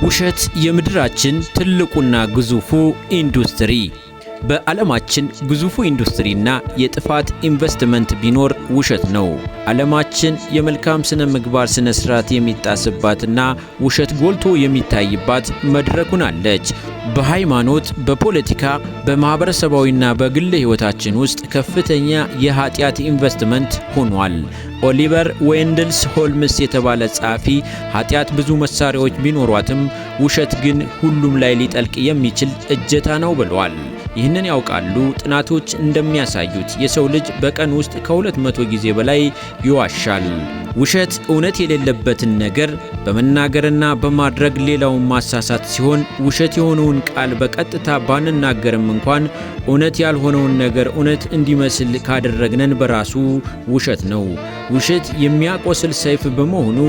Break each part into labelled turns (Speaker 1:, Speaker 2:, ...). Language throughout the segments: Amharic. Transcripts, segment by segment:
Speaker 1: ውሸት የምድራችን ትልቁና ግዙፉ ኢንዱስትሪ። በዓለማችን ግዙፉ ኢንዱስትሪና የጥፋት ኢንቨስትመንት ቢኖር ውሸት ነው። ዓለማችን የመልካም ስነ ምግባር ስነ ስርዓት የሚጣስባትና ውሸት ጎልቶ የሚታይባት መድረክ ሆናለች። በሃይማኖት፣ በፖለቲካ፣ በማህበረሰባዊና በግል ህይወታችን ውስጥ ከፍተኛ የኃጢአት ኢንቨስትመንት ሆኗል። ኦሊቨር ዌንድልስ ሆልምስ የተባለ ጸሐፊ ኃጢአት ብዙ መሳሪያዎች ቢኖሯትም ውሸት ግን ሁሉም ላይ ሊጠልቅ የሚችል እጀታ ነው ብለዋል። ይህንን ያውቃሉ? ጥናቶች እንደሚያሳዩት የሰው ልጅ በቀን ውስጥ ከ200 ጊዜ በላይ ይዋሻል። ውሸት እውነት የሌለበትን ነገር በመናገርና በማድረግ ሌላውን ማሳሳት ሲሆን ውሸት የሆነውን ቃል በቀጥታ ባንናገርም እንኳን እውነት ያልሆነውን ነገር እውነት እንዲመስል ካደረግነን በራሱ ውሸት ነው። ውሸት የሚያቆስል ሰይፍ በመሆኑ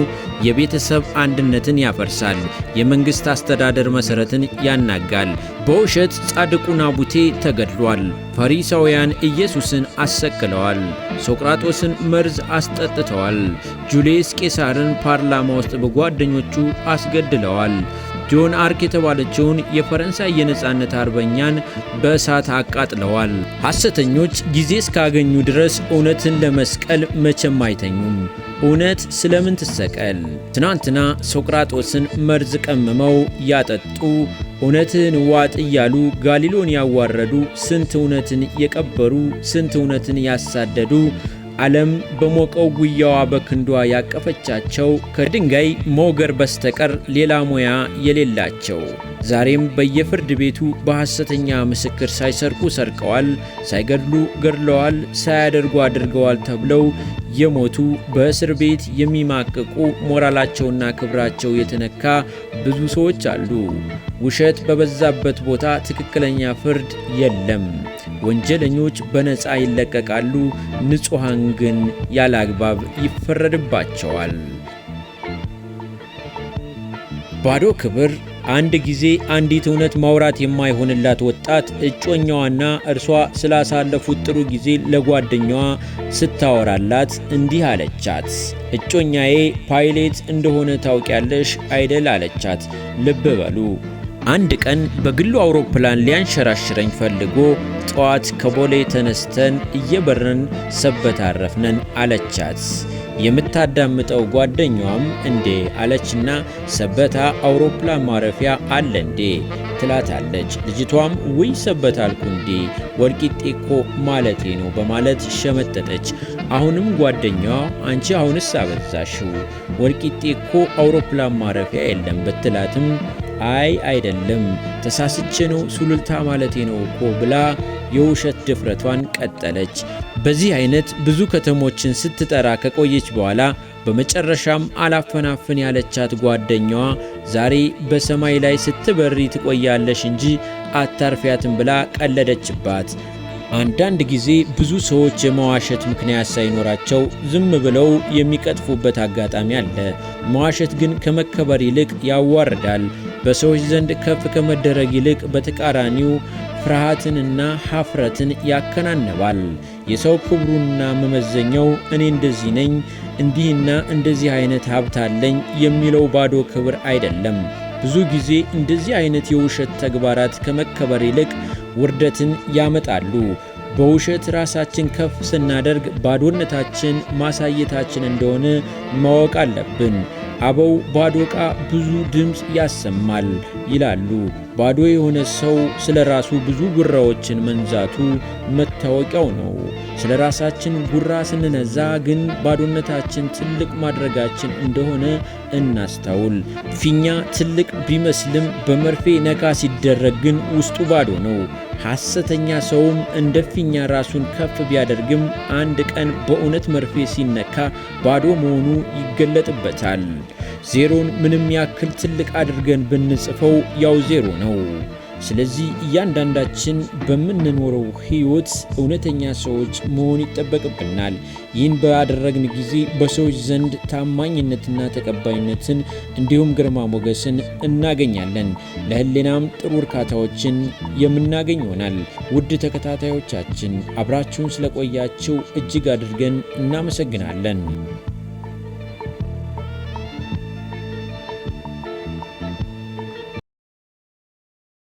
Speaker 1: የቤተሰብ አንድነትን ያፈርሳል፣ የመንግስት አስተዳደር መሰረትን ያናጋል። በውሸት ጻድቁ ናቡቴ ተገድሏል። ፈሪሳውያን ኢየሱስን አሰቅለዋል። ሶቅራጦስን መርዝ አስጠጥተዋል። ጁልየስ ቄሳርን ፓርላማ ውስጥ በጓደኞቹ አስገድለዋል። ጆን አርክ የተባለችውን የፈረንሳይ የነጻነት አርበኛን በእሳት አቃጥለዋል። ሐሰተኞች ጊዜ እስካገኙ ድረስ እውነትን ለመስቀል መቼም አይተኙም። እውነት ስለምን ትሰቀል? ትናንትና ሶቅራጦስን መርዝ ቀምመው ያጠጡ፣ እውነትን ዋጥ እያሉ ጋሊሎን ያዋረዱ፣ ስንት እውነትን የቀበሩ፣ ስንት እውነትን ያሳደዱ፣ ዓለም በሞቀው ጉያዋ በክንዷ ያቀፈቻቸው ከድንጋይ ሞገር በስተቀር ሌላ ሙያ የሌላቸው ዛሬም በየፍርድ ቤቱ በሐሰተኛ ምስክር ሳይሰርቁ ሰርቀዋል፣ ሳይገድሉ ገድለዋል፣ ሳያደርጉ አድርገዋል ተብለው የሞቱ በእስር ቤት የሚማቅቁ ሞራላቸውና ክብራቸው የተነካ ብዙ ሰዎች አሉ። ውሸት በበዛበት ቦታ ትክክለኛ ፍርድ የለም። ወንጀለኞች በነፃ ይለቀቃሉ፣ ንጹሐን ግን ያለ አግባብ ይፈረድባቸዋል። ባዶ ክብር። አንድ ጊዜ አንዲት እውነት ማውራት የማይሆንላት ወጣት እጮኛዋና እርሷ ስላሳለፉት ጥሩ ጊዜ ለጓደኛዋ ስታወራላት እንዲህ አለቻት። እጮኛዬ ፓይሌት እንደሆነ ታውቂያለሽ አይደል አለቻት። ልብ በሉ፣ አንድ ቀን በግሉ አውሮፕላን ሊያንሸራሽረኝ ፈልጎ ጠዋት ከቦሌ ተነስተን እየበረን ሰበታ አረፍነን አለቻት። የምታዳምጠው ጓደኛዋም እንዴ አለችና ሰበታ አውሮፕላን ማረፊያ አለ እንዴ ትላታለች። ልጅቷም ውይ ሰበታ አልኩ እንዴ ወልቂጤ እኮ ማለቴ ነው በማለት ሸመጠጠች። አሁንም ጓደኛዋ አንቺ አሁንስ አበዛሽው፣ ወልቂጤ እኮ አውሮፕላን ማረፊያ የለም ብትላትም አይ አይደለም ተሳስቼ ነው ሱሉልታ ማለቴ ነው እኮ ብላ የውሸት ድፍረቷን ቀጠለች። በዚህ አይነት ብዙ ከተሞችን ስትጠራ ከቆየች በኋላ በመጨረሻም አላፈናፍን ያለቻት ጓደኛዋ ዛሬ በሰማይ ላይ ስትበሪ ትቆያለሽ እንጂ አታርፊያትም ብላ ቀለደችባት። አንዳንድ ጊዜ ብዙ ሰዎች የመዋሸት ምክንያት ሳይኖራቸው ዝም ብለው የሚቀጥፉበት አጋጣሚ አለ። መዋሸት ግን ከመከበር ይልቅ ያዋርዳል። በሰዎች ዘንድ ከፍ ከመደረግ ይልቅ በተቃራኒው ፍርሃትንና ሀፍረትን ያከናንባል። የሰው ክብሩና መመዘኛው እኔ እንደዚህ ነኝ፣ እንዲህና እንደዚህ አይነት ሀብት አለኝ የሚለው ባዶ ክብር አይደለም። ብዙ ጊዜ እንደዚህ አይነት የውሸት ተግባራት ከመከበር ይልቅ ውርደትን ያመጣሉ። በውሸት ራሳችን ከፍ ስናደርግ ባዶነታችን ማሳየታችን እንደሆነ ማወቅ አለብን። አበው ባዶ ዕቃ ብዙ ድምፅ ያሰማል ይላሉ። ባዶ የሆነ ሰው ስለ ራሱ ብዙ ጉራዎችን መንዛቱ መታወቂያው ነው። ስለ ራሳችን ጉራ ስንነዛ ግን ባዶነታችን ትልቅ ማድረጋችን እንደሆነ እናስተውል። ፊኛ ትልቅ ቢመስልም በመርፌ ነካ ሲደረግ ግን ውስጡ ባዶ ነው። ሐሰተኛ ሰውም እንደ ፊኛ ራሱን ከፍ ቢያደርግም አንድ ቀን በእውነት መርፌ ሲነካ ባዶ መሆኑ ይገለጥበታል። ዜሮን ምንም ያክል ትልቅ አድርገን ብንጽፈው ያው ዜሮ ነው። ስለዚህ እያንዳንዳችን በምንኖረው ሕይወት እውነተኛ ሰዎች መሆን ይጠበቅብናል። ይህን ባደረግን ጊዜ በሰዎች ዘንድ ታማኝነትና ተቀባይነትን እንዲሁም ግርማ ሞገስን እናገኛለን። ለሕሊናም ጥሩ እርካታዎችን የምናገኝ ይሆናል። ውድ ተከታታዮቻችን አብራችሁን ስለቆያችሁ እጅግ አድርገን እናመሰግናለን።